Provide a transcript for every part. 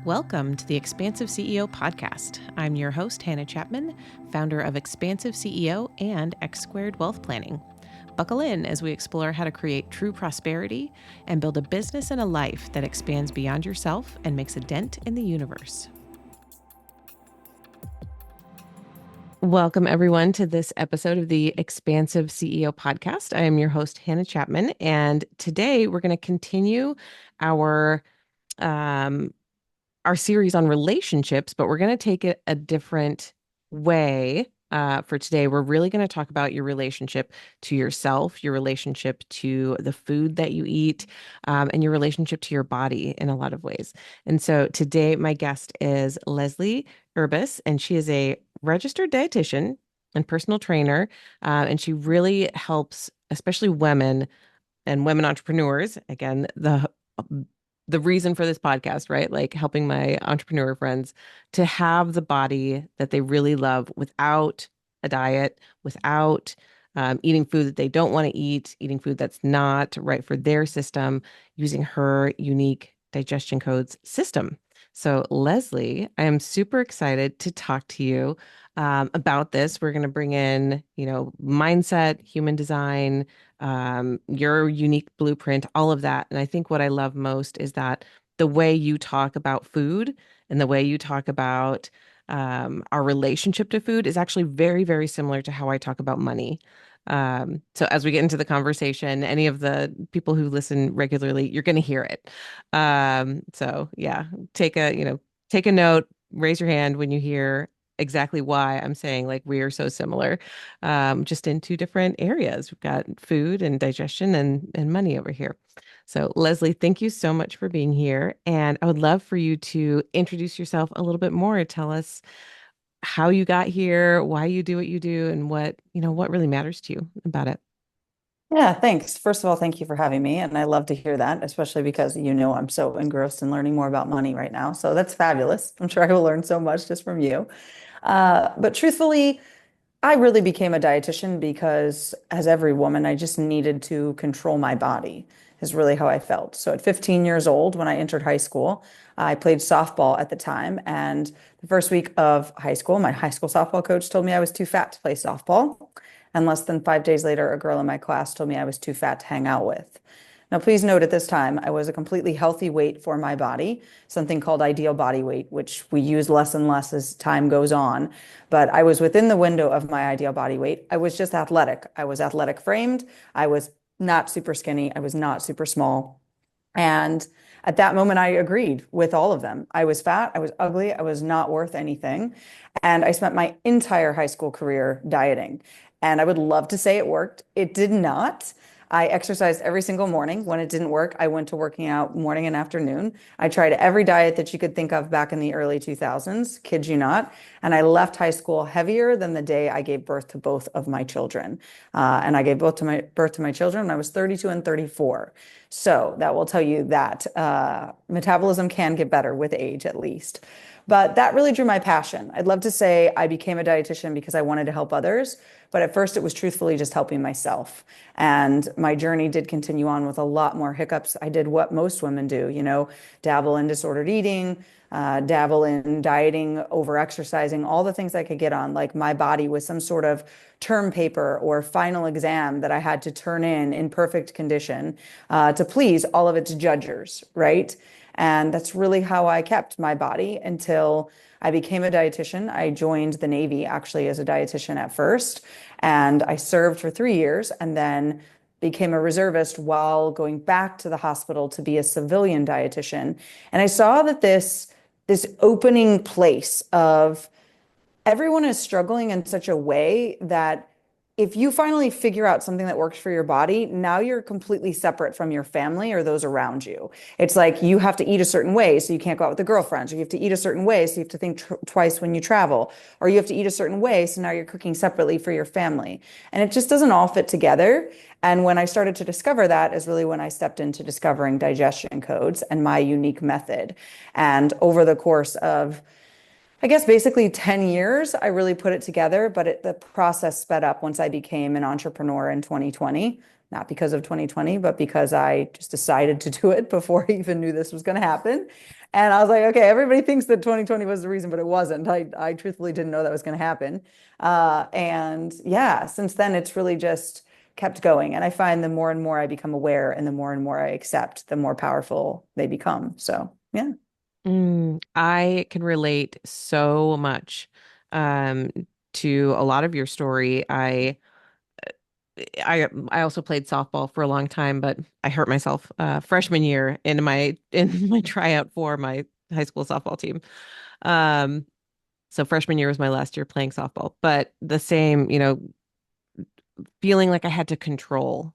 Welcome to the Expansive CEO podcast. I'm your host, Hannah Chapman, founder of Expansive CEO and X Squared Wealth Planning. Buckle in as we explore how to create true prosperity and build a business and a life that expands beyond yourself and makes a dent in the universe. Welcome, everyone, to this episode of the Expansive CEO podcast. I am your host, Hannah Chapman, and today we're going to continue our series on relationships, but we're going to take it a different way. For today, we're really going to talk about your relationship to yourself, your relationship to the food that you eat, and your relationship to your body in a lot of ways. And so today, my guest is Leslie Urbas, and she is a registered dietitian and personal trainer, and she really helps, especially women and women entrepreneurs. Again, the reason for this podcast, right? Like helping my entrepreneur friends to have the body that they really love without a diet, without eating food that they don't want to eat, eating food that's not right for their system, using her unique digestion codes system. So, Leslie, I am super excited to talk to you about this. We're going to bring in, mindset, human design, your unique blueprint, all of that. And I think what I love most is that the way you talk about food and the way you talk about our relationship to food is actually very, very similar to how I talk about money. So as we get into the conversation, any of the people who listen regularly, you're going to hear it. So yeah, take a note, raise your hand when you hear exactly why I'm saying like we are so similar, just in two different areas. We've got food and digestion and money over here. So Leslie, thank you so much for being here. And I would love for you to introduce yourself a little bit more. Tell us how you got here, why you do what you do, and what really matters to you about it. Yeah, thanks. First of all, thank you for having me. And I love to hear that, especially because I'm so engrossed in learning more about money right now. So that's fabulous. I'm sure I will learn so much just from you. But truthfully, I really became a dietitian because, as every woman, I just needed to control my body, is really how I felt. So at 15 years old, when I entered high school, I played softball at the time. And the first week of high school, my high school softball coach told me I was too fat to play softball. And less than 5 days later, a girl in my class told me I was too fat to hang out with. Now, please note at this time, I was a completely healthy weight for my body, something called ideal body weight, which we use less and less as time goes on. But I was within the window of my ideal body weight. I was just athletic. I was athletic framed. I was not super skinny. I was not super small. And at that moment, I agreed with all of them. I was fat. I was ugly. I was not worth anything. And I spent my entire high school career dieting. And I would love to say it worked. It did not. I exercised every single morning. When it didn't work, I went to working out morning and afternoon. I tried every diet that you could think of back in the early 2000s, kid you not. And I left high school heavier than the day I gave birth to both of my children. And I gave birth to my children when I was 32 and 34. So that will tell you that metabolism can get better with age, at least. But that really drew my passion. I'd love to say I became a dietitian because I wanted to help others, but at first it was truthfully just helping myself. And my journey did continue on with a lot more hiccups. I did what most women do, dabble in disordered eating, dabble in dieting, over exercising, all the things I could get on, like my body was some sort of term paper or final exam that I had to turn in perfect condition to please all of its judgers, right? And that's really how I kept my body until I became a dietitian. I joined the Navy actually as a dietitian at first, and I served for 3 years and then became a reservist while going back to the hospital to be a civilian dietitian. And I saw that this opening place of everyone is struggling in such a way that if you finally figure out something that works for your body, now you're completely separate from your family or those around you. It's like you have to eat a certain way, so you can't go out with the girlfriends, or you have to eat a certain way, so you have to think twice when you travel, or you have to eat a certain way, so now you're cooking separately for your family. And it just doesn't all fit together. And when I started to discover that is really when I stepped into discovering digestion codes and my unique method. And over the course of I guess basically 10 years, I really put it together, but the process sped up once I became an entrepreneur in 2020. not because of 2020, but because I just decided to do it before I even knew this was going to happen. And I was like, okay, everybody thinks that 2020 was the reason, but it wasn't. I truthfully didn't know that was going to happen. And yeah, since then, it's really just kept going. And I find the more and more I become aware and the more I accept, the more powerful they become. So yeah. I can relate so much um, to a lot of your story. I also played softball for a long time, but I hurt myself freshman year in my tryout for my high school softball team. Um, so freshman year was my last year playing softball, but the same, feeling like I had to control.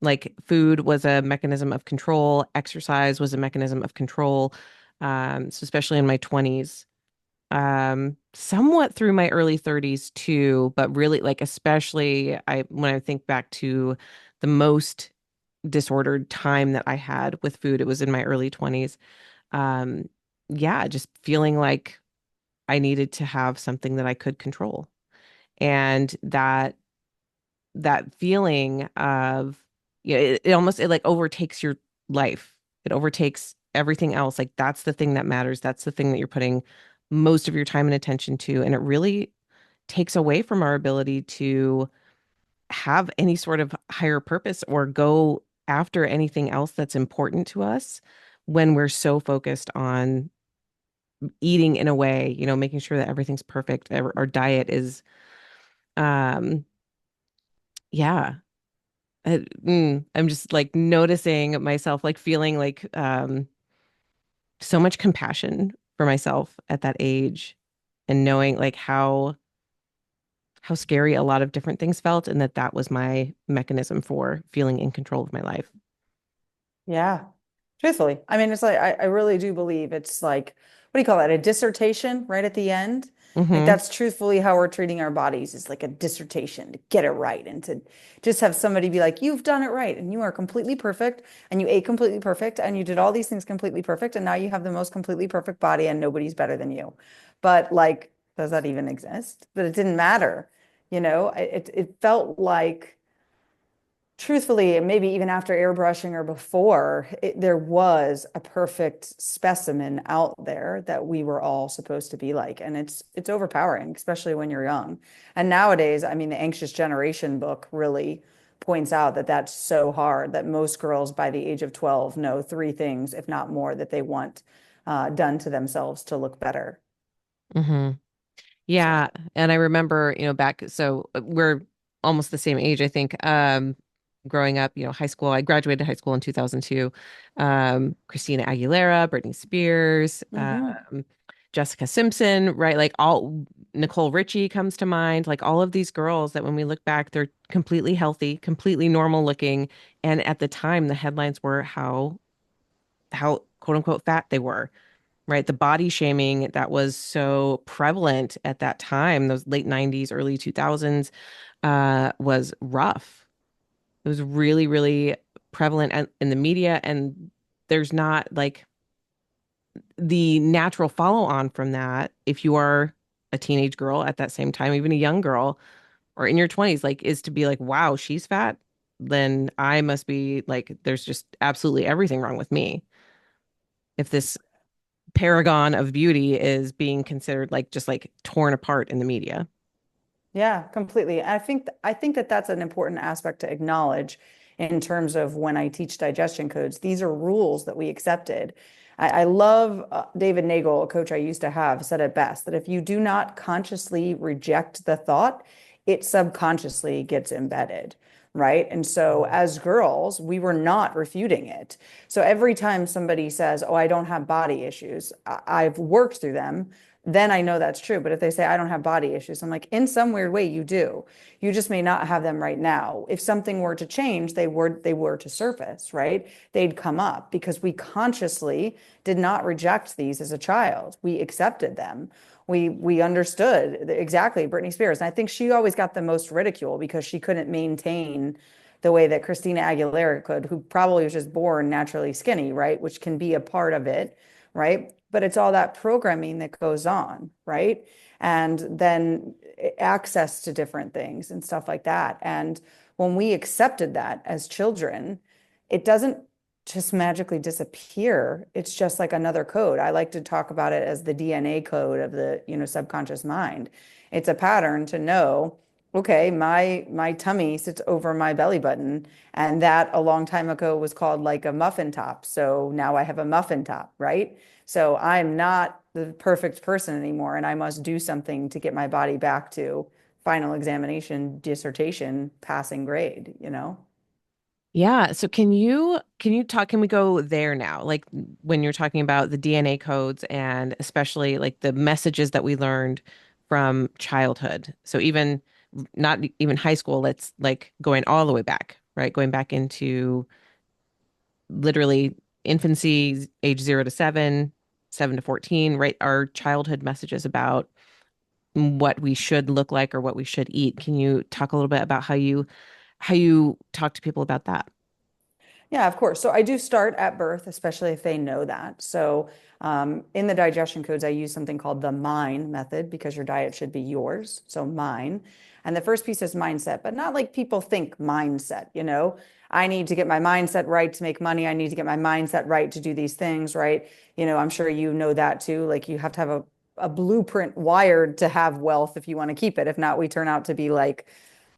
Like food was a mechanism of control, exercise was a mechanism of control. So especially in my 20s, somewhat through my early 30s too, but really like especially I when I think back to the most disordered time that I had with food, it was in my early 20s. Um, yeah, just feeling like I needed to have something that I could control. And that feeling of it almost it like overtakes your life. It overtakes everything else. Like that's the thing that matters. That's the thing that you're putting most of your time and attention to. And it really takes away from our ability to have any sort of higher purpose or go after anything else that's important to us when we're so focused on eating in a way, making sure that everything's perfect. Our diet is, um, yeah. I'm just like noticing myself, like feeling like so much compassion for myself at that age and knowing like how scary a lot of different things felt and that was my mechanism for feeling in control of my life. Yeah. Truthfully. I mean, it's like I really do believe it's like, what do you call that? A dissertation right at the end. Like Hmm. that's truthfully how we're treating our bodies is like a dissertation to get it right and to just have somebody be like, you've done it right and you are completely perfect and you ate completely perfect and you did all these things completely perfect and now you have the most completely perfect body and nobody's better than you. But like, does that even exist? But it didn't matter. It felt like truthfully, maybe even after airbrushing or before, there was a perfect specimen out there that we were all supposed to be like. And it's overpowering, especially when you're young. And nowadays, I mean, the Anxious Generation book really points out that that's so hard that most girls by the age of 12 know three things, if not more, that they want done to themselves to look better. Hmm. So, Yeah. And I remember, back, so we're almost the same age, I think. Growing up, high school, I graduated high school in 2002. Christina Aguilera, Britney Spears, mhm. Jessica Simpson, right? Like all Nicole Richie comes to mind, like all of these girls that when we look back, they're completely healthy, completely normal looking. And at the time, the headlines were how quote unquote fat they were, right? The body shaming that was so prevalent at that time, those late 90s, early 2000s, was rough. It was really, really prevalent in the media. And there's not like the natural follow on from that. If you are a teenage girl at that same time, even a young girl or in your 20s, like, is to be like, wow, she's fat. Then I must be like, there's just absolutely everything wrong with me. If this paragon of beauty is being considered like just like torn apart in the media. Yeah, completely. I think that that's an important aspect to acknowledge in terms of when I teach digestion codes. These are rules that we accepted. I love David Nagel, a coach I used to have, said it best that if you do not consciously reject the thought, it subconsciously gets embedded. Right. And so as girls, we were not refuting it. So every time somebody says, oh, I don't have body issues, I've worked through them, then I know that's true. But if they say I don't have body issues, I'm like, in some weird way, you do. You just may not have them right now. If something were to change, they were to surface, right? They'd come up because we consciously did not reject these as a child. We accepted them. We understood exactly Britney Spears. And I think she always got the most ridicule because she couldn't maintain the way that Christina Aguilera could, who probably was just born naturally skinny, right? Which can be a part of it, right? But it's all that programming that goes on, right? And then access to different things and stuff like that. And when we accepted that as children, it doesn't just magically disappear. It's just like another code. I like to talk about it as the DNA code of the, subconscious mind. It's a pattern to know, okay, my tummy sits over my belly button, and that a long time ago was called like a muffin top. So now I have a muffin top, right? So I'm not the perfect person anymore, and I must do something to get my body back to final examination, dissertation, passing grade, you know? Yeah. So can we go there now? Like when you're talking about the DNA codes and especially like the messages that we learned from childhood. So even not even high school, let's like going all the way back, right? Going back into literally infancy, age 0 to 7, 7 to 14, right? Our childhood messages about what we should look like or what we should eat. Can you talk a little bit about how you talk to people about that? Yeah, of course. So I do start at birth, especially if they know that. So in the digestion codes, I use something called the MINE method because your diet should be yours. So MINE. And the first piece is mindset, but not like people think mindset, I need to get my mindset right to make money. I need to get my mindset right to do these things, right? I'm sure you know that too. Like you have to have a blueprint wired to have wealth if you want to keep it. If not, we turn out to be like,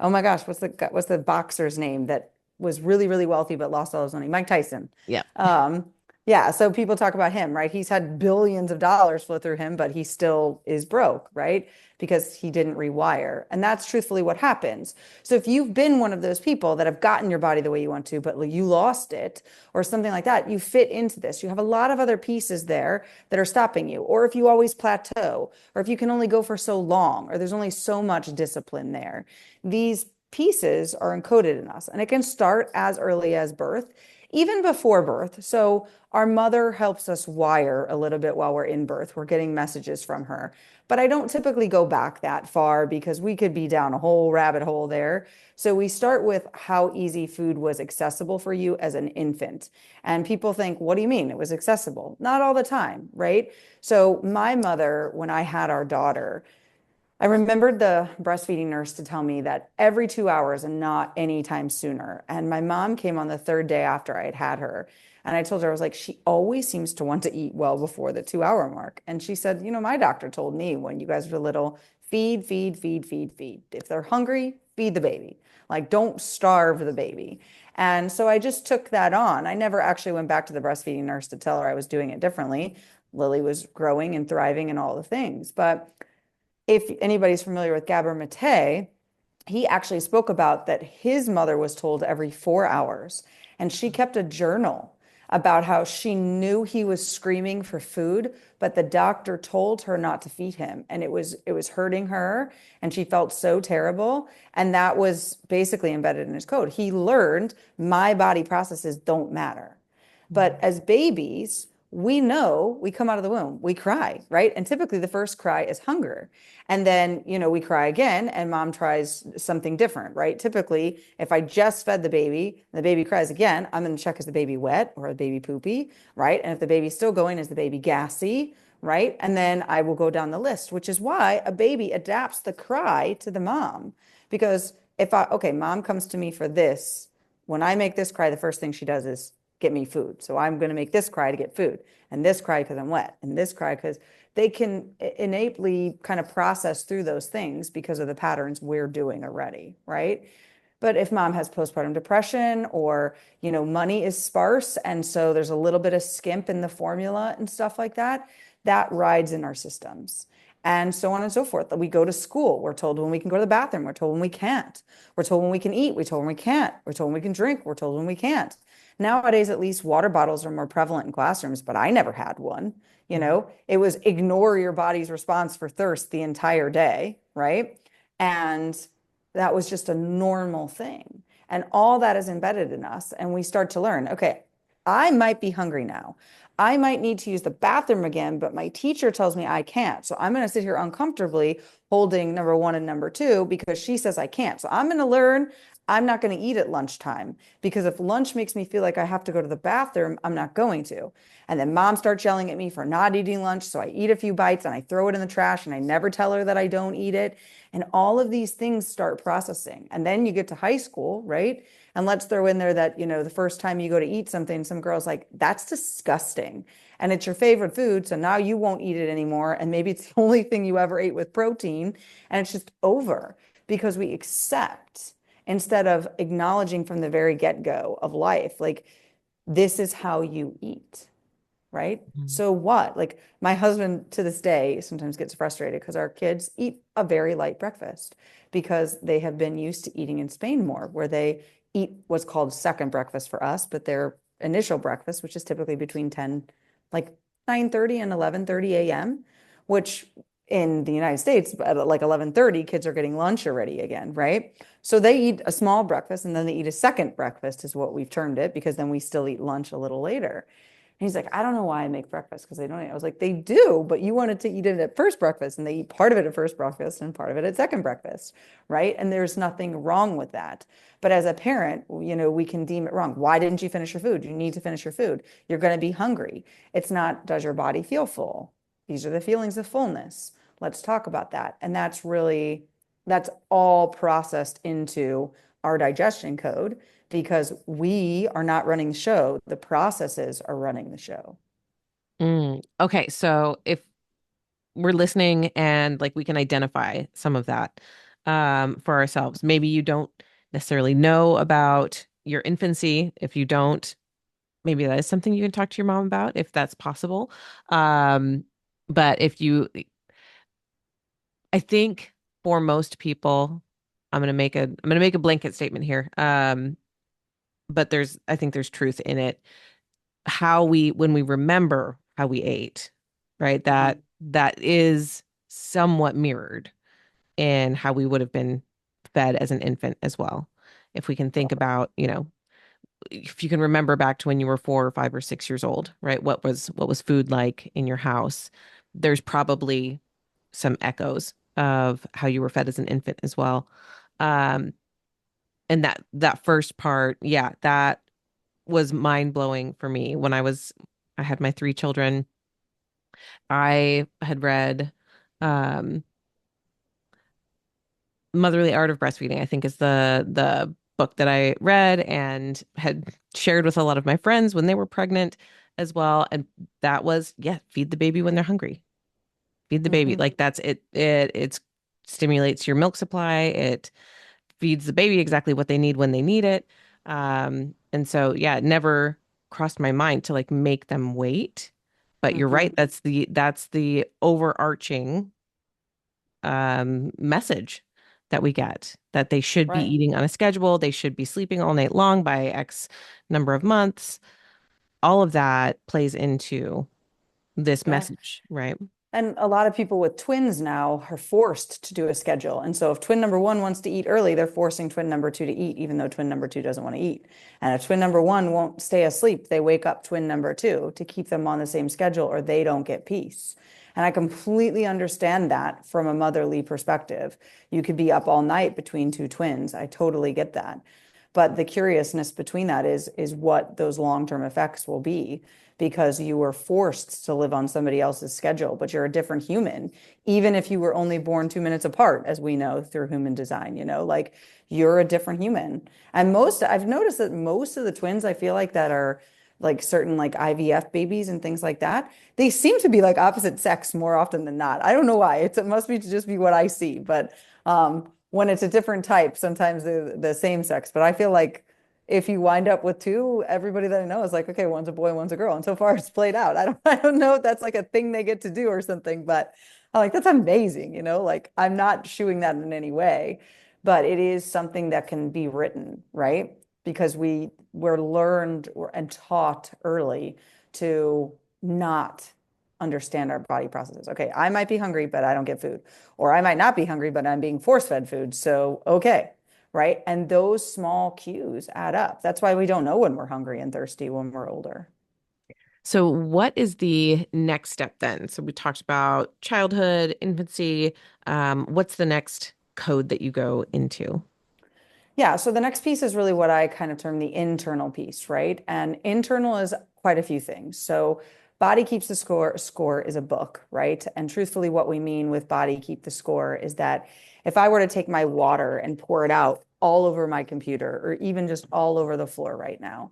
oh my gosh, what's the boxer's name that was really, really wealthy but lost all his money? Mike Tyson. Yeah. Um, yeah, so people talk about him, right? He's had billions of dollars flow through him, but he still is broke, right? Because he didn't rewire. And that's truthfully what happens. So if you've been one of those people that have gotten your body the way you want to, but you lost it or something like that, you fit into this. You have a lot of other pieces there that are stopping you. Or if you always plateau, or if you can only go for so long, or there's only so much discipline there, these pieces are encoded in us. And it can start as early as birth, even before birth. So our mother helps us wire a little bit while we're in birth. We're getting messages from her. But I don't typically go back that far because we could be down a whole rabbit hole there. So we start with how easy food was accessible for you as an infant. And people think, what do you mean it was accessible? Not all the time, right? So my mother, when I had our daughter, I remembered the breastfeeding nurse to tell me that every 2 hours and not anytime sooner. And my mom came on the third day after I had had her. And I told her, I was like, she always seems to want to eat well before the 2 hour mark. And she said, my doctor told me when you guys were little, feed, feed, feed, feed, feed. If they're hungry, feed the baby. Like, don't starve the baby. And so I just took that on. I never actually went back to the breastfeeding nurse to tell her I was doing it differently. Lily was growing and thriving and all the things. But if anybody's familiar with Gabor Mate, he actually spoke about that his mother was told every 4 hours, and she kept a journal about how she knew he was screaming for food, but the doctor told her not to feed him, and it was hurting her, and she felt so terrible, and that was basically embedded in his code. He learned my body processes don't matter. But as babies, we know we come out of the womb, we cry, right? And typically the first cry is hunger. And then, we cry again and mom tries something different, right? Typically, if I just fed the baby and the baby cries again, I'm going to check, is the baby wet or the baby poopy, right? And if the baby's still going, is the baby gassy, right? And then I will go down the list, which is why a baby adapts the cry to the mom. Because okay, mom comes to me for this. When I make this cry, the first thing she does is get me food. So I'm going to make this cry to get food, and this cry because I'm wet, and this cry because they can innately kind of process through those things because of the patterns we're doing already, right? But if mom has postpartum depression or, money is sparse, and so there's a little bit of skimp in the formula and stuff like that, that rides in our systems. And so on and so forth. We go to school. We're told when we can go to the bathroom. We're told when we can't. We're told when we can eat. We're told when we can't. We're told when we can drink. We're told when we can't. Nowadays, at least water bottles are more prevalent in classrooms, but I never had one. It was ignore your body's response for thirst the entire day, right? And that was just a normal thing. And all that is embedded in us. And we start to learn, okay, I might be hungry now. I might need to use the bathroom again, but my teacher tells me I can't. So I'm going to sit here uncomfortably holding number one and number two because she says I can't. So I'm going to learn I'm not going to eat at lunchtime because if lunch makes me feel like I have to go to the bathroom, I'm not going to. And then mom starts yelling at me for not eating lunch. So I eat a few bites and I throw it in the trash and I never tell her that I don't eat it. And all of these things start processing. And then you get to high school, right? And let's throw in there that, the first time you go to eat something, some girl's like, that's disgusting. And it's your favorite food. So now you won't eat it anymore. And maybe it's the only thing you ever ate with protein. And it's just over because we accept instead of acknowledging from the very get-go of life, like, this is how you eat, right? Mhm. So what? Like, my husband to this day sometimes gets frustrated because our kids eat a very light breakfast because they have been used to eating in Spain more, where they eat what's called second breakfast for us, but their initial breakfast, which is typically between 10, like 9:30 and 11:30 a.m., which in the United States, at like 11:30, kids are getting lunch already again, right? So they eat a small breakfast and then they eat a second breakfast, is what we've termed it, because then we still eat lunch a little later. And he's like, I don't know why I make breakfast because they don't eat. I was like, they do, but you wanted to eat it at first breakfast, and they eat part of it at first breakfast and part of it at second breakfast, right? And there's nothing wrong with that. But as a parent, we can deem it wrong. Why didn't you finish your food? You need to finish your food. You're going to be hungry. It's not, does your body feel full? These are the feelings of fullness. Let's talk about that. And that's all processed into our digestion code because we are not running the show. The processes are running the show. Okay, so if we're listening and like we can identify some of that for ourselves, maybe you don't necessarily know about your infancy. If you don't, maybe that is something you can talk to your mom about if that's possible. Um, but if you, I think for most people, I'm gonna make a blanket statement here. But I think there's truth in it. When we remember how we ate, right? Mhm. That is somewhat mirrored in how we would have been fed as an infant as well. If we can think about, if you can remember back to when you were 4 or 5 or 6 years old, right? What was food like in your house? There's probably some echoes of how you were fed as an infant as well. Um, and that first part, yeah, that was mind blowing for me when I had my 3 children. I had read um Motherly Art of Breastfeeding, I think is the book that I read and had shared with a lot of my friends when they were pregnant as well. And that was, yeah, feed the baby when they're hungry. Feed the baby. Mhm. Like that's it. It stimulates your milk supply. It feeds the baby exactly what they need when they need it. And so yeah, it never crossed my mind to like make them wait. But you're right. Mhm. That's the overarching message that we get that they should be Right. eating on a schedule. They should be sleeping all night long by X number of months. All of that plays into this Yeah. message, right? And a lot of people with twins now are forced to do a schedule. And so if twin number one wants to eat early, they're forcing twin number two to eat, even though twin number two doesn't want to eat. And if twin number one won't stay asleep, they wake up twin number two to keep them on the same schedule or they don't get peace. And I completely understand that from a motherly perspective. You could be up all night between two twins. I totally get that. But the curiousness between that is what those long-term effects will be because you were forced to live on somebody else's schedule, but you're a different human, even if you were only born 2 minutes apart, as we know through human design, like you're a different human. And I've noticed that most of the twins I feel like that are like certain like IVF babies and things like that, they seem to be like opposite sex more often than not. I don't know why. It must be to just be what I see, but when it's a different type, sometimes they're the same sex. But I feel like if you wind up with two, everybody that I know is like, okay, one's a boy, one's a girl. And so far it's played out. I don't know if that's like a thing they get to do or something, but I'm like, that's amazing, like I'm not shooing that in any way, but it is something that can be written, right? Because we're learned and taught early to not understand our body processes. Okay, I might be hungry, but I don't get food. Or I might not be hungry, but I'm being force fed food. So, okay, right? And those small cues add up. That's why we don't know when we're hungry and thirsty when we're older. So, what is the next step then? So, we talked about childhood, infancy. What's the next code that you go into? Yeah, so the next piece is really what I kind of term the internal piece, right? And internal is quite a few things. So Body Keeps the Score, score is a book, right? And truthfully, what we mean with Body Keep the Score is that if I were to take my water and pour it out all over my computer or even just all over the floor right now,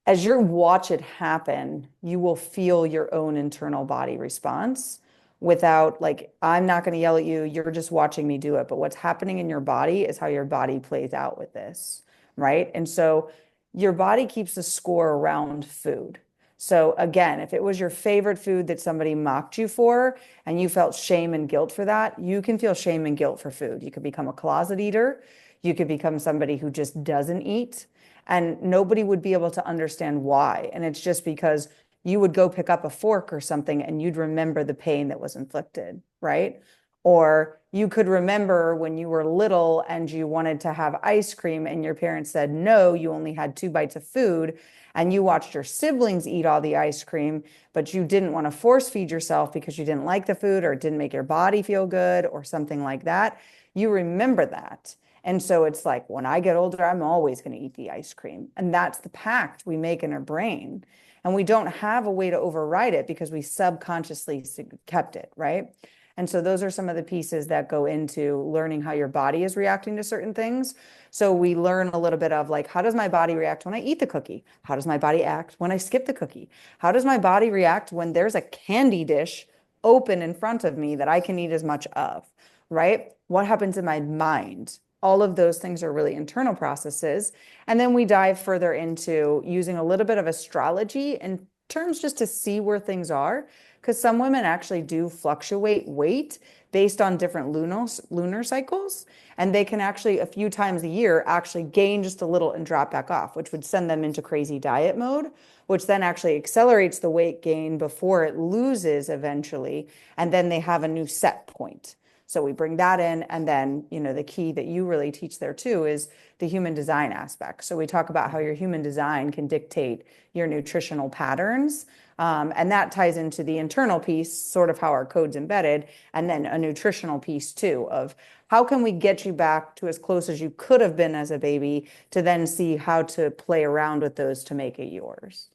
as you watch it happen, you will feel your own internal body response without, like, I'm not going to yell at you. You're just watching me do it. But what's happening in your body is how your body plays out with this, right? And so your body keeps the score around food. So again, if it was your favorite food that somebody mocked you for and you felt shame and guilt for that, you can feel shame and guilt for food. You could become a closet eater. You could become somebody who just doesn't eat and nobody would be able to understand why. And it's just because you would go pick up a fork or something and you'd remember the pain that was inflicted, right? Or you could remember when you were little and you wanted to have ice cream and your parents said, no, you only had 2 bites of food. And you watched your siblings eat all the ice cream, but you didn't want to force feed yourself because you didn't like the food or it didn't make your body feel good or something like that. You remember that. And so it's like, when I get older, I'm always going to eat the ice cream. And that's the pact we make in our brain. And we don't have a way to override it because we subconsciously kept it, right? And so those are some of the pieces that go into learning how your body is reacting to certain things. So we learn a little bit of, like, how does my body react when I eat the cookie? How does my body act when I skip the cookie? How does my body react when there's a candy dish open in front of me that I can eat as much of, right? What happens in my mind? All of those things are really internal processes. And then we dive further into using a little bit of astrology in terms just to see where things are. Because some women actually do fluctuate weight based on different lunar cycles. And they can actually, a few times a year, actually gain just a little and drop back off, which would send them into crazy diet mode, which then actually accelerates the weight gain before it loses eventually. And then they have a new set point. So we bring that in. And then, the key that you really teach there too is the human design aspect. So we talk about how your human design can dictate your nutritional patterns. And that ties into the internal piece, sort of how our code's embedded, and then a nutritional piece too of how can we get you back to as close as you could have been as a baby to then see how to play around with those to make it yours.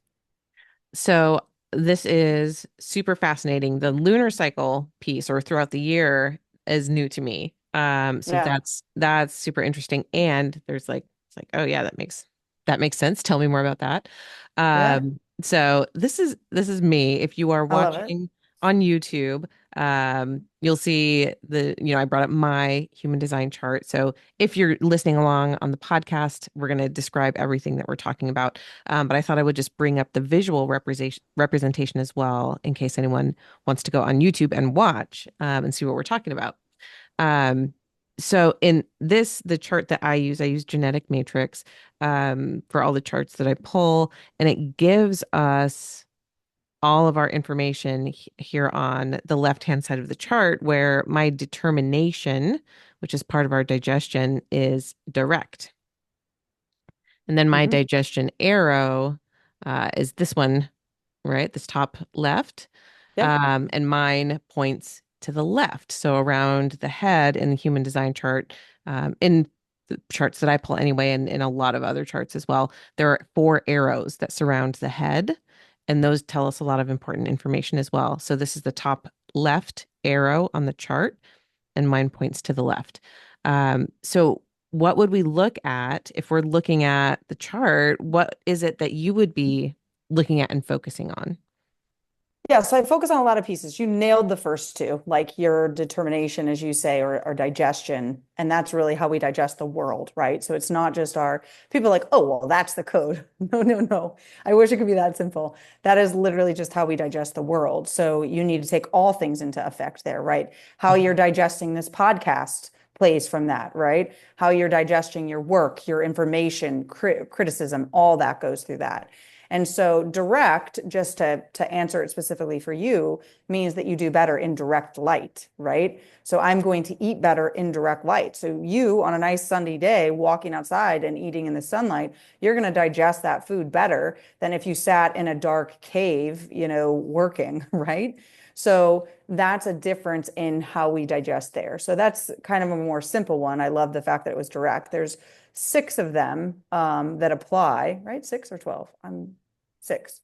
So this is super fascinating. The lunar cycle piece or throughout the year is new to me. So Yeah. that's super interesting. And there's like it's like, oh yeah, that makes sense. Tell me more about that. Yeah. So this is me. If you are I love it. watching on YouTube, you'll see I brought up my human design chart. So if you're listening along on the podcast, we're going to describe everything that we're talking about. But I thought I would just bring up the visual representation as well, in case anyone wants to go on YouTube and watch and see what we're talking about. Um, so in this, the chart that I use genetic matrix for all the charts that I pull, and it gives us all of our information here on the left-hand side of the chart, where my determination, which is part of our digestion, is direct. And then my Hmm. digestion arrow is this one, right? This top left. Yep. And mine points to the left. So around the head in the human design chart, in the charts that I pull anyway, and in a lot of other charts as well, there are 4 arrows that surround the head. And those tell us a lot of important information as well. So this is the top left arrow on the chart, and mine points to the left. So what would we look at if we're looking at the chart? What is it that you would be looking at and focusing on? Yeah, so I focus on a lot of pieces. You nailed the first two, like your determination, as you say, or digestion. And that's really how we digest the world, right? So it's not just our people are like, oh, well, that's the code. No, no, no. I wish it could be that simple. That is literally just how we digest the world. So you need to take all things into effect there, right? How you're digesting this podcast plays from that, right? How you're digesting your work, your information, criticism, all that goes through that. And so direct, just to answer it specifically for you, means that you do better in direct light, right? So I'm going to eat better in direct light. So you, on a nice sunny day, walking outside and eating in the sunlight, you're going to digest that food better than if you sat in a dark cave, working, right? So that's a difference in how we digest there. So that's kind of a more simple one. I love the fact that it was direct. There's six of them that apply, right? Six or 12? I'm six.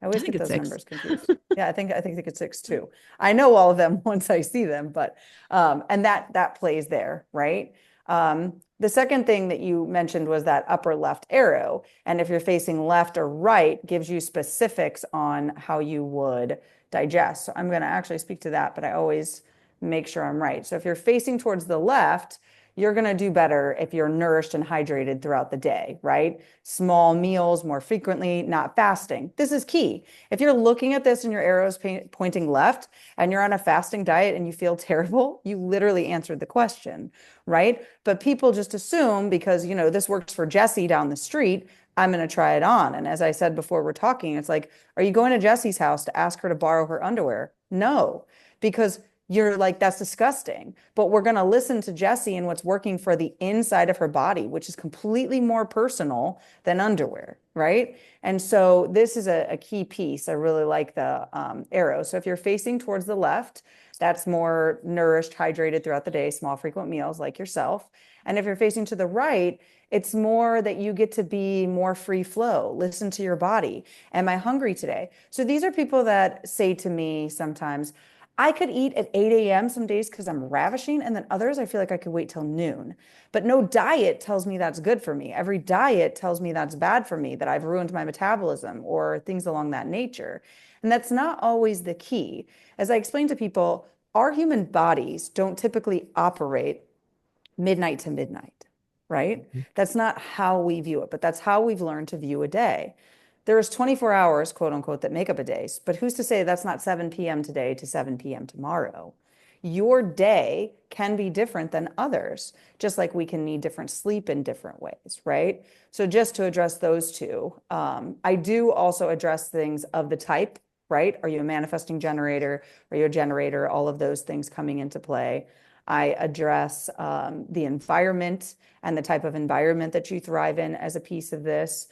I I always think get it's those six. numbers confused. Yeah, I think it's six too. I know all of them once I see them, but and that plays there, right? The second thing that you mentioned was that upper left arrow. And if you're facing left or right, gives you specifics on how you would digest. So I'm going to actually speak to that, but I always make sure I'm right. So if you're facing towards the left, you're going to do better if you're nourished and hydrated throughout the day, right? Small meals more frequently, not fasting. This is key. If you're looking at this and your arrows pointing left and you're on a fasting diet and you feel terrible, you literally answered the question, right? But people just assume because, this works for Jessie down the street, I'm going to try it on. And as I said before we're talking, it's like, are you going to Jessie's house to ask her to borrow her underwear? No, because you're like, that's disgusting. But we're going to listen to Jessie and what's working for the inside of her body, which is completely more personal than underwear, right? And so this is a key piece. I really like the arrow. So if you're facing towards the left, that's more nourished, hydrated throughout the day, small, frequent meals like yourself. And if you're facing to the right, it's more that you get to be more free flow. Listen to your body. Am I hungry today? So these are people that say to me sometimes, I could eat at 8 a.m. some days because I'm ravishing, and then others I feel like I could wait till noon. But no diet tells me that's good for me. Every diet tells me that's bad for me, that I've ruined my metabolism or things along that nature. And that's not always the key. As I explain to people, our human bodies don't typically operate midnight to midnight, right? That's not how we view it, but that's how we've learned to view a day. There's 24 hours, quote unquote, that make up a day, but who's to say that's not 7 p.m. today to 7 p.m. tomorrow? Your day can be different than others, just like we can need different sleep in different ways, right? So just to address those two, I do also address things of the type, right? Are you a manifesting generator? Are you a generator? All of those things coming into play. I address the environment and the type of environment that you thrive in as a piece of this.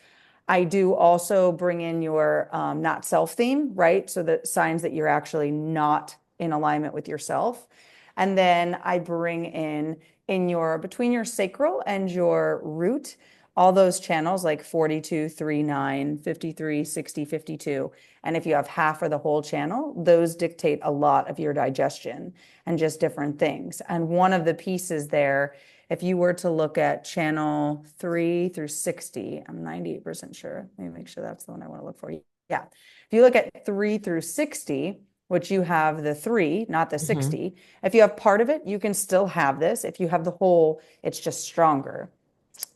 I do also bring in your not self theme, right? So the signs that you're actually not in alignment with yourself. And then I bring in your between your sacral and your root, all those channels like 42, 3, 9, 53, 60, 52. And if you have half or the whole channel, those dictate a lot of your digestion and just different things. And one of the pieces there, if you were to look at channel 3 through 60, I'm 98% sure. Let me make sure that's the one I want to look for. Yeah. If you look at 3 through 60, which you have the 3, not the Hmm. 60, if you have part of it, you can still have this. If you have the whole, it's just stronger.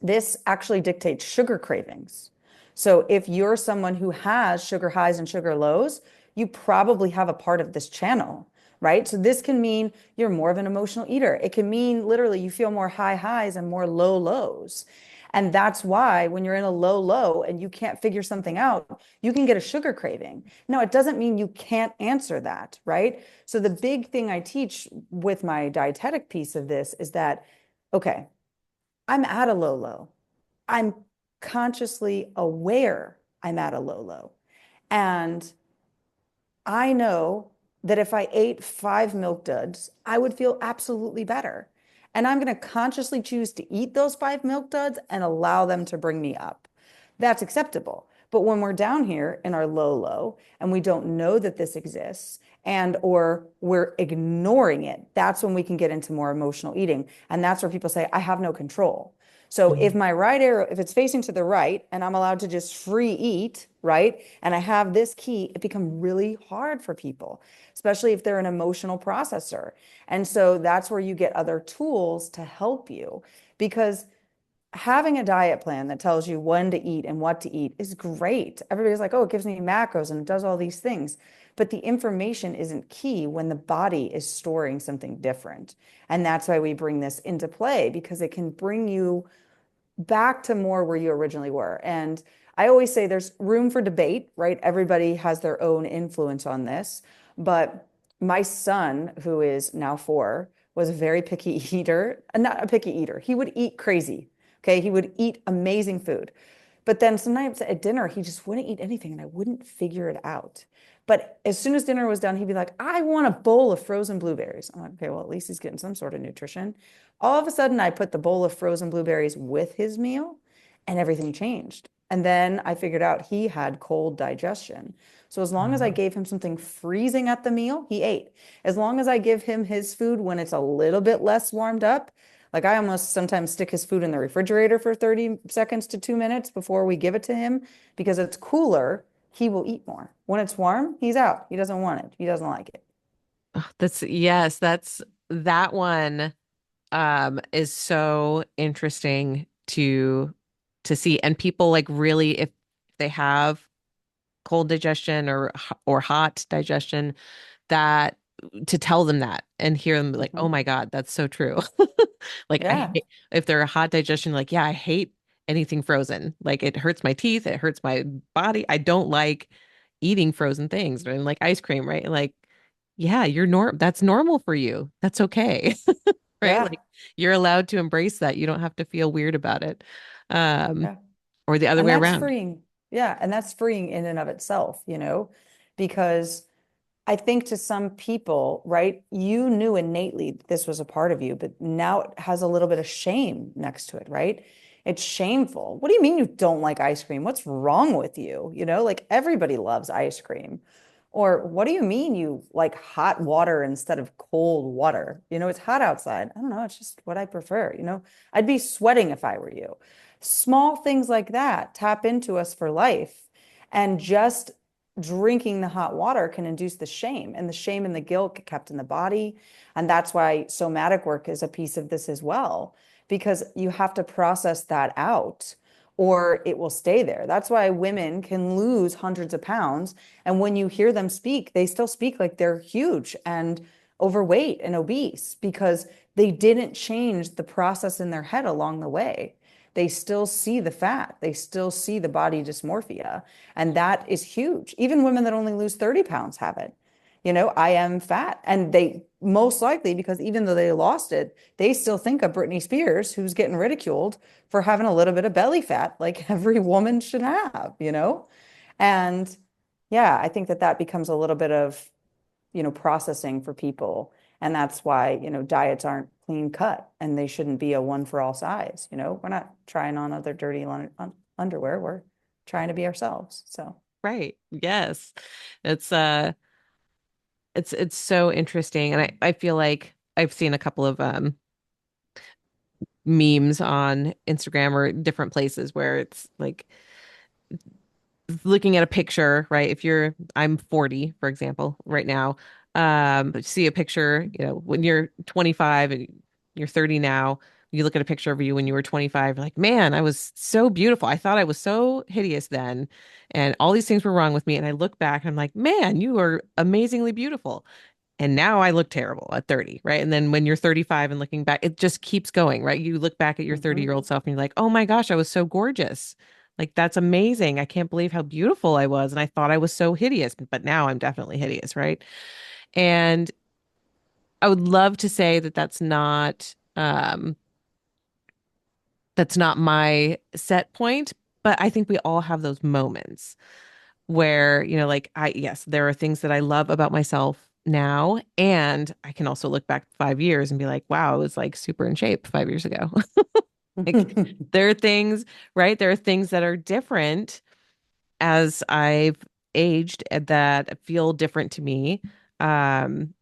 This actually dictates sugar cravings. So if you're someone who has sugar highs and sugar lows, you probably have a part of this channel, right? So this can mean you're more of an emotional eater. It can mean literally you feel more high highs and more low lows. And that's why when you're in a low low and you can't figure something out, you can get a sugar craving. Now, it doesn't mean you can't answer that, right? So the big thing I teach with my dietetic piece of this is that, okay, I'm at a low low. I'm consciously aware I'm at a low low. And I know that if I ate 5 milk duds, I would feel absolutely better. And I'm going to consciously choose to eat those 5 milk duds and allow them to bring me up. That's acceptable. But when we're down here in our low low and we don't know that this exists and or we're ignoring it, that's when we can get into more emotional eating. And that's where people say, I have no control. So if my right arrow, if it's facing to the right and I'm allowed to just free eat, right? And I have this key, it becomes really hard for people, especially if they're an emotional processor. And so that's where you get other tools to help you because having a diet plan that tells you when to eat and what to eat is great. Everybody's like, oh, it gives me macros and it does all these things. But the information isn't key when the body is storing something different. And that's why we bring this into play because it can bring you back to more where you originally were. And I always say there's room for debate, right? Everybody has their own influence on this. But my son, who is now 4, was a very picky eater, not a picky eater. He would eat crazy. Okay. He would eat amazing food. But then sometimes at dinner, he just wouldn't eat anything and I wouldn't figure it out. But as soon as dinner was done, he'd be like, I want a bowl of frozen blueberries. I'm like, okay, well, at least he's getting some sort of nutrition. All of a sudden, I put the bowl of frozen blueberries with his meal and everything changed. And then I figured out he had cold digestion. So as long as I Uh, gave him something freezing at the meal, he ate. As long as I give him his food when it's a little bit less warmed up, like I almost sometimes stick his food in the refrigerator for 30 seconds to 2 minutes before we give it to him because it's cooler, he will eat more. When it's warm, he's out. He doesn't want it. He doesn't like it. that's yes, that's that one is so interesting to see. And people like really, if they have cold digestion or hot digestion, that to tell them that and hear them like, oh Mhm. my God, that's so true. Like I Yeah. hate if they're a hot digestion, like, yeah, I hate anything frozen. Like it hurts my teeth, it hurts my body. I don't like eating frozen things and like ice cream, right? Like, yeah, that's normal for you. That's okay. Right? Yeah. Like you're allowed to embrace that. You don't have to feel weird about it. Um, Yeah. or the other And way that's around. freeing. Yeah. And that's freeing in and of itself, because I think to some people, right, you knew innately that this was a part of you, but now it has a little bit of shame next to it, right? It's shameful. What do you mean you don't like ice cream? What's wrong with you? Like everybody loves ice cream. Or what do you mean you like hot water instead of cold water? It's hot outside. I don't know. It's just what I prefer. I'd be sweating if I were you. Small things like that tap into us for life. And just drinking the hot water can induce the shame, and the shame and the guilt get kept in the body. And that's why somatic work is a piece of this as well, because you have to process that out or it will stay there. That's why women can lose hundreds of pounds. And when you hear them speak, they still speak like they're huge and overweight and obese because they didn't change the process in their head along the way. They still see the fat, they still see the body dysmorphia. And that is huge. Even women that only lose 30 pounds have it. I am fat. And they most likely, because even though they lost it, they still think of Britney Spears, who's getting ridiculed for having a little bit of belly fat, like every woman should have. And yeah, I think that that becomes a little bit of, processing for people. And that's why, diets aren't clean cut and they shouldn't be a one for all size. We're not trying on other dirty underwear. We're trying to be ourselves. So. Right. Yes. It's it's so interesting. And I feel like I've seen a couple of memes on Instagram or different places where it's like looking at a picture, right? I'm 40, for example, right now. But see a picture, when you're 25 and you're 30 now, you look at a picture of you when you were 25, you're like, man, I was so beautiful. I thought I was so hideous then, and all these things were wrong with me. And I look back and I'm like, man, you were amazingly beautiful. And now I look terrible at 30, right? And then when you're 35 and looking back, it just keeps going, right? You look back at your Mhm. 30-year-old self and you're like, oh my gosh, I was so gorgeous. Like, that's amazing. I can't believe how beautiful I was. And I thought I was so hideous, but now I'm definitely hideous, right? And I would love to say that that's not my set point, but I think we all have those moments where, like yes, there are things that I love about myself now. And I can also look back 5 years and be like, wow, I was like super in shape 5 years ago. Like there are things, right? There are things that are different as I've aged that feel different to me. Um,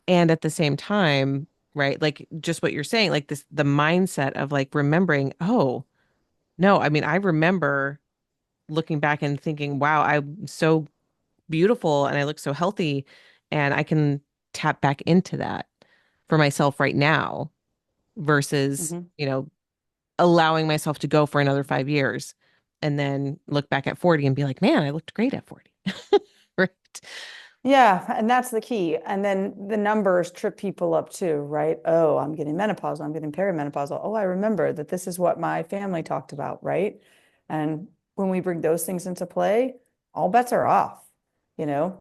and at the same time, right? Like just what you're saying, like the mindset of like remembering, oh, no, I mean, I remember looking back and thinking, wow, I'm so beautiful and I look so healthy and I can tap back into that for myself right now versus, Mhm. allowing myself to go for another 5 years and then look back at 40 and be like, man, I looked great at 40. Right. Yeah, and that's the key. And then the numbers trip people up too, right? Oh, I'm getting menopausal, I'm getting perimenopausal. Oh, I remember that this is what my family talked about, right? And when we bring those things into play, all bets are off, you know?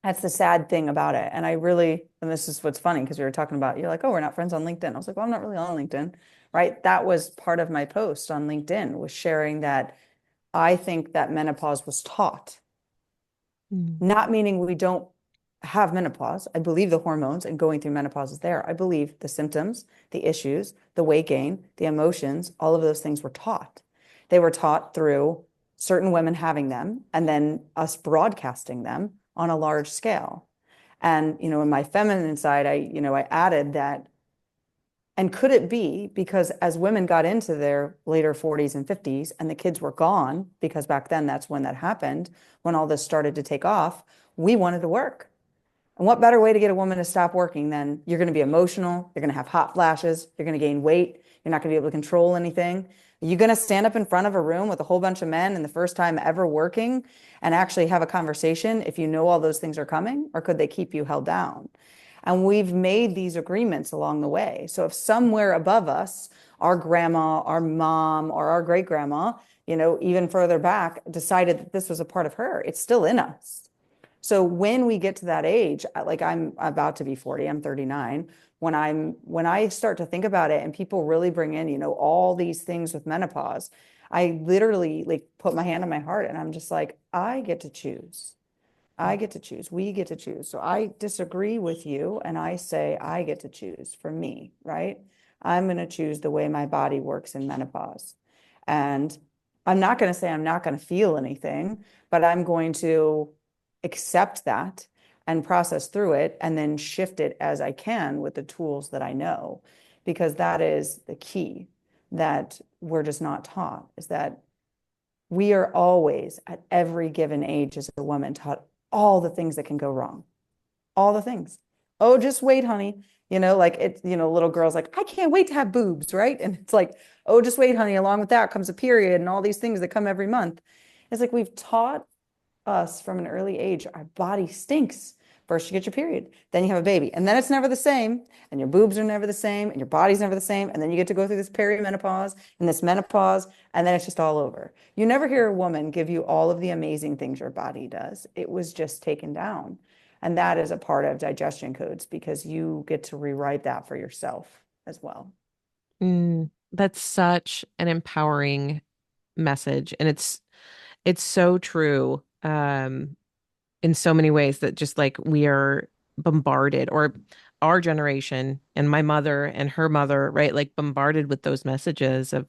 That's the sad thing about it. And and this is what's funny because we were talking about, you're like, oh, we're not friends on LinkedIn. I was like, well, I'm not really on LinkedIn, right? That was part of my post on LinkedIn was sharing that I think that menopause was taught, Mm. not meaning we don't have menopause. I believe the hormones and going through menopause is there. I believe the symptoms, the issues, the weight gain, the emotions, all of those things were taught. They were taught through certain women having them and then us broadcasting them on a large scale. And, in my feminine side, I added that. And could it be because as women got into their later 40s and 50s and the kids were gone, because back then that's when that happened, when all this started to take off, we wanted to work. And what better way to get a woman to stop working than you're going to be emotional, you're going to have hot flashes, you're going to gain weight, you're not going to be able to control anything. Are you going to stand up in front of a room with a whole bunch of men and the first time ever working and actually have a conversation if you know all those things are coming, or could they keep you held down? And we've made these agreements along the way. So if somewhere above us, our grandma, our mom, or our great grandma, even further back, decided that this was a part of her, it's still in us. So when we get to that age, like I'm about to be 40, I'm 39, when I start to think about it and people really bring in, all these things with menopause, I literally like put my hand on my heart and I'm just like, I get to choose. I get to choose. We get to choose. So I disagree with you and I say I get to choose for me, right? I'm going to choose the way my body works in menopause. And I'm not going to say I'm not going to feel anything, but I'm going to accept that and process through it and then shift it as I can with the tools that I know, because that is the key that we're just not taught, is that we are always at every given age as a woman taught all the things that can go wrong, all the things. Oh, just wait, honey. Like it's, little girls like, I can't wait to have boobs, right? And it's like, oh, just wait, honey. Along with that comes a period and all these things that come every month. It's like we've taught us from an early age, our body stinks. First, you get your period, then you have a baby, and then it's never the same, and your boobs are never the same, and your body's never the same, and then you get to go through this perimenopause and this menopause, and then it's just all over. You never hear a woman give you all of the amazing things your body does. It was just taken down. And that is a part of digestion codes because you get to rewrite that for yourself as well. That's such an empowering message, and it's so true. In so many ways that just like we are bombarded, or our generation and my mother and her mother, right? Like bombarded with those messages of,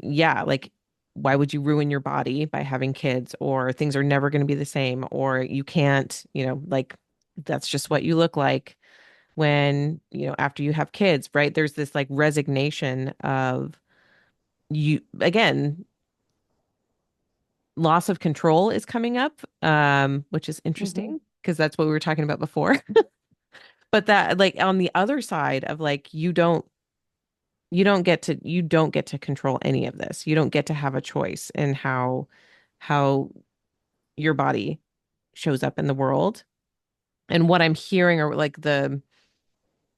yeah, like, why would you ruin your body by having kids? Or things are never going to be the same, or you can't, like, that's just what you look like when, after you have kids, right? There's this like resignation of you, again, loss of control is coming up, which is Mm-hmm. interesting because that's what we were talking about before. But that, like, on the other side of like, you don't get to control any of this. You don't get to have a choice in how your body shows up in the world. And what I'm hearing, or like the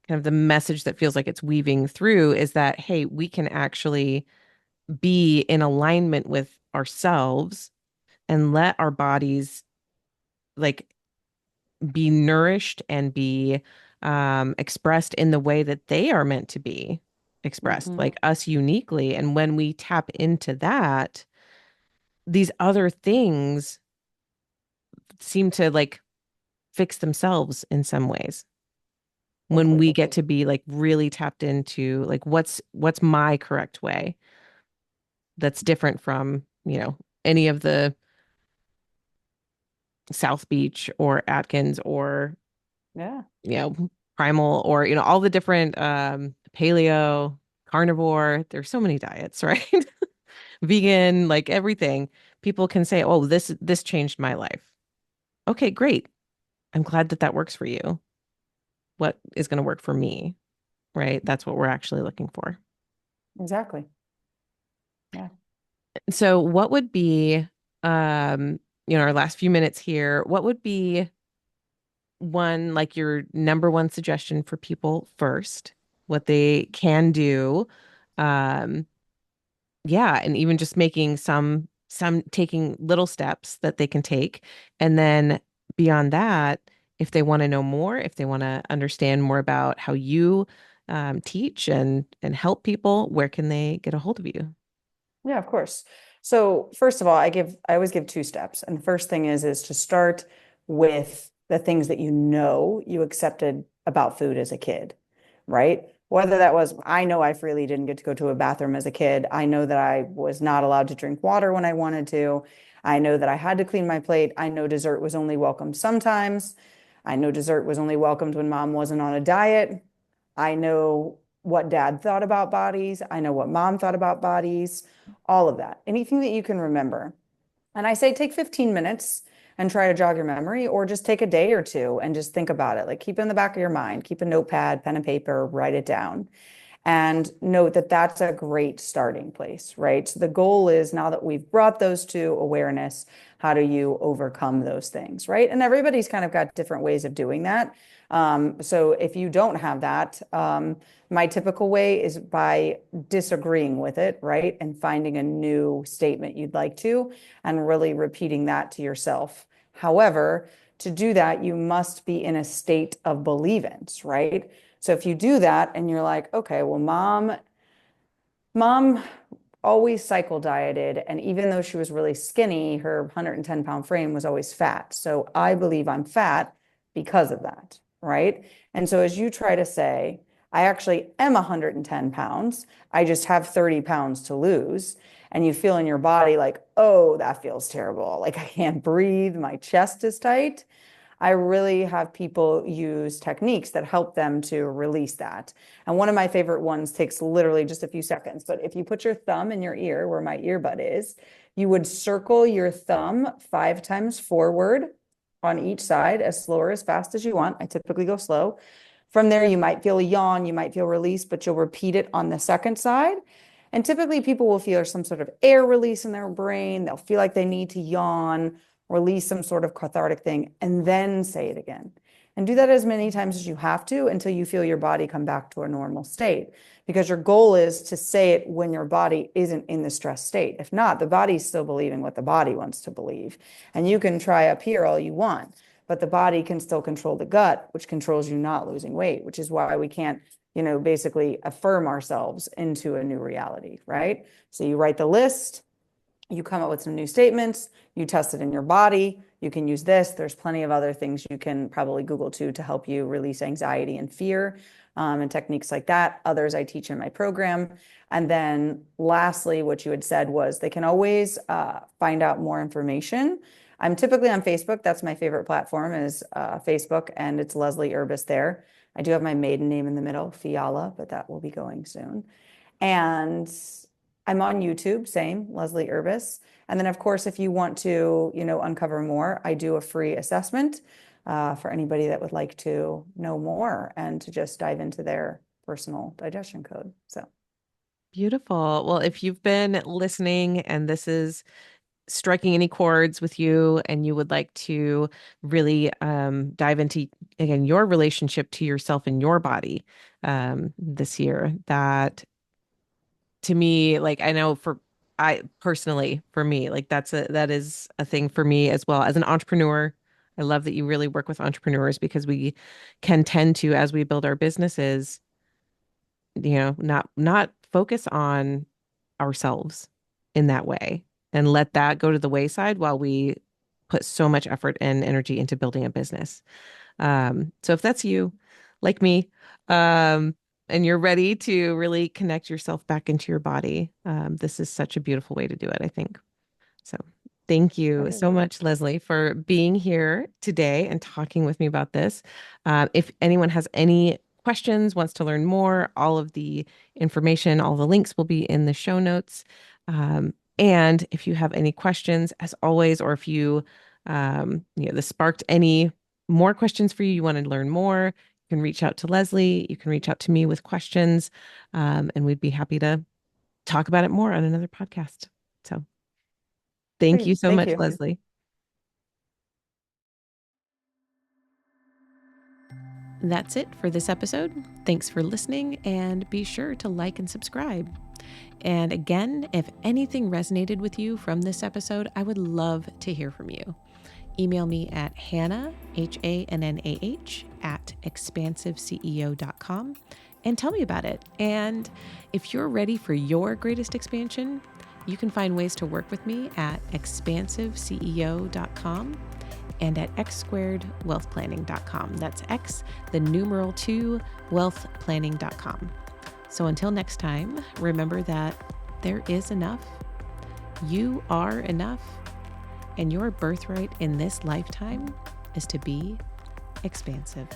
kind of the message that feels like it's weaving through, is that, hey, we can actually be in alignment with ourselves and let our bodies like be nourished and be expressed in the way that they are meant to be expressed, Mm-hmm. like us uniquely. And when we tap into that, these other things seem to like fix themselves in some ways. When we get Completely. to be like really tapped into like what's my correct way that's different from, any of the South Beach or Atkins or Yeah. you know, primal, or, all the different paleo, carnivore. There's so many diets, right? Vegan, like everything. People can say, "Oh, this changed my life." Okay, great. I'm glad that that works for you. What is going to work for me, right? That's what we're actually looking for. Exactly. Yeah. So, what would be our last few minutes here, what would be one, like your number one suggestion for people first, what they can do, um yeah, and even just making some taking little steps that they can take, and then beyond that, if they want to know more, if they want to understand more about how you teach and help people, where can they get a hold of you? Yeah, of course. So first of all, I always give two steps. And the first thing is to start with the things that you know you accepted about food as a kid, right? Whether that was, I know I freely didn't get to go to a bathroom as a kid. I know that I was not allowed to drink water when I wanted to. I know that I had to clean my plate. I know dessert was only welcome sometimes. I know dessert was only welcomed when mom wasn't on a diet. I know what dad thought about bodies. I know what mom thought about bodies, all of that. Anything that you can remember. And I say take 15 minutes and try to jog your memory, or just take a day or two and just think about it. Like keep it in the back of your mind, keep a notepad, pen and paper, write it down. And note that that's a great starting place, right? So the goal is, now that we've brought those to awareness, how do you overcome those things, right? And everybody's kind of got different ways of doing that. So if you don't have that, my typical way is by disagreeing with it, right? And finding a new statement you'd like to, and really repeating that to yourself. However, to do that, you must be in a state of believance, right? So if you do that and you're like, okay, well, mom always cycle dieted. And even though she was really skinny, her 110-pound frame was always fat. So I believe I'm fat because of that, right? And so as you try to say, I actually am 110 pounds, I just have 30 pounds to lose. And you feel in your body like, oh, that feels terrible. Like I can't breathe, my chest is tight. I really have people use techniques that help them to release that. And one of my favorite ones takes literally just a few seconds. But if you put your thumb in your ear, where my earbud is, you would circle your thumb 5 times forward on each side, as slow or as fast as you want. I typically go slow. From there, you might feel a yawn, you might feel release, but you'll repeat it on the second side. And typically, people will feel some sort of air release in their brain. They'll feel like they need to yawn, release some sort of cathartic thing, and then say it again. And do that as many times as you have to until you feel your body come back to a normal state. Because your goal is to say it when your body isn't in the stress state. If not, the body's still believing what the body wants to believe. And you can try up here all you want, but the body can still control the gut, which controls you not losing weight, which is why we can't, basically affirm ourselves into a new reality, right? So you write the list, you come up with some new statements, you test it in your body. You can use this. There's plenty of other things you can probably Google too to help you release anxiety and fear, and techniques like that. Others I teach in my program. And then lastly, what you had said was they can always find out more information. I'm typically on Facebook. That's my favorite platform, is Facebook, and it's Leslie Urbas there. I do have my maiden name in the middle, Fiala, but that will be going soon. And I'm on YouTube, same, Leslie Urbas. And then, of course, if you want to, uncover more, I do a free assessment for anybody that would like to know more and to just dive into their personal digestion code. So Beautiful. Well, if you've been listening and this is striking any chords with you and you would like to really dive into, again, your relationship to yourself and your body this year, that to me, like I know I personally, for me, like that is a thing for me as well as an entrepreneur. I love that you really work with entrepreneurs because we can tend to, as we build our businesses, not focus on ourselves in that way and let that go to the wayside while we put so much effort and energy into building a business. So if that's you, like me, and you're ready to really connect yourself back into your body, this is such a beautiful way to do it, I think. So thank you great. so much, Leslie, for being here today and talking with me about this. If anyone has any questions, wants to learn more, all of the information, all the links will be in the show notes. And if you have any questions, as always, or if this sparked any more questions for you, you want to learn more, you can reach out to Leslie. You can reach out to me with questions, and we'd be happy to talk about it more on another podcast. So thank Great. you so Thank much, you. Leslie. That's it for this episode. Thanks for listening, and be sure to like and subscribe. And again, if anything resonated with you from this episode, I would love to hear from you. Email me at Hannah, HANNAH, at expansiveceo.com and tell me about it. And if you're ready for your greatest expansion, You can find ways to work with me at expansiveceo.com and at x2wealthplanning.com. That's X, the numeral 2, wealthplanning.com. So until next time, remember that there is enough, you are enough, and your birthright in this lifetime is to be expansive.